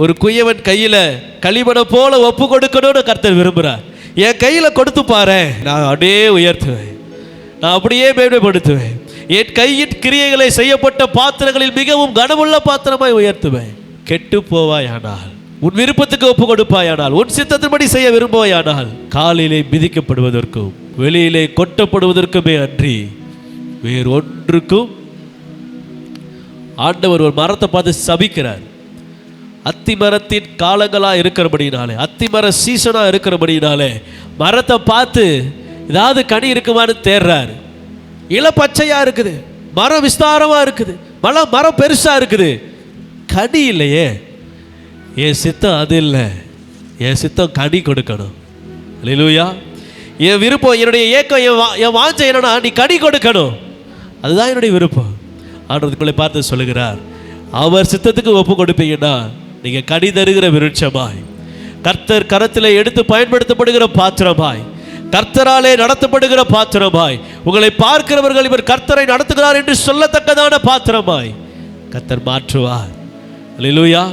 ஒரு குயவன் கையில களிமணை போல ஒப்பு கொடுக்கணும்னு கர்த்தர் விரும்புகிறார். என் கையில கொடுத்து பாரு, நான் அப்படியே உயர்த்துவேன், நான் அப்படியே மேம்படுத்துவேன். என் கையின் கிரியைகளை செய்யப்பட்ட பாத்திரங்களில் மிகவும் கனமுள்ள பாத்திரமாய் உயர்த்துவேன். கெட்டு போவாயானால், உன் விருப்பத்துக்கு ஒப்பு கொடுப்பாயானால், உன் சித்தத்தின்படி செய்ய விரும்புவாயானால், காலிலே மிதிக்கப்படுவதற்கும் வெளியிலே கொட்டப்படுவதற்குமே அன்றி வேறு ஒன்றுக்கும் ஆண்டவர் ஒரு மரத்தை பார்த்து சபிக்கிறார். அத்தி மரத்தின் காலங்களாக இருக்கிறபடினாலே, அத்தி மர சீசனாக இருக்கிறபடினாலே மரத்தை பார்த்து ஏதாவது கனி இருக்குமான்னு தேடுறாரு. இளப்பச்சையாக இருக்குது, மரம் விஸ்தாரமாக இருக்குது, மரம் பெருசாக இருக்குது, கனி இல்லையே. என் சித்தம் அது இல்லை, என் சித்தம் கனி கொடுக்கணும். அல்லேலூயா. என் விருப்பம், என்னுடைய ஏக்கம், என் வாஞ்சை என்னன்னா நீ கனி கொடுக்கணும். அதுதான் என்னுடைய விருப்பம். ஆண்டவருக்குள்ளே பார்த்து சொல்லுகிறார், அவர் சித்தத்துக்கு ஒப்பு கொடுப்பீங்கன்னா நீங்க கனி தருகிற விருட்சமாய், கர்த்தர் கரத்திலே எடுத்து பயன்படுத்தப்படுகிற பாத்திரமாய், கர்த்தராலே நடத்தப்படுகிற பாத்திரமாய், உங்களை பார்க்கிறவர்கள் இவர் கர்த்தரை நடத்துகிறார் என்று சொல்லத்தக்கதான பாத்திரமாய் கர்த்தர் மாற்றுவார். அல்லேலூயா.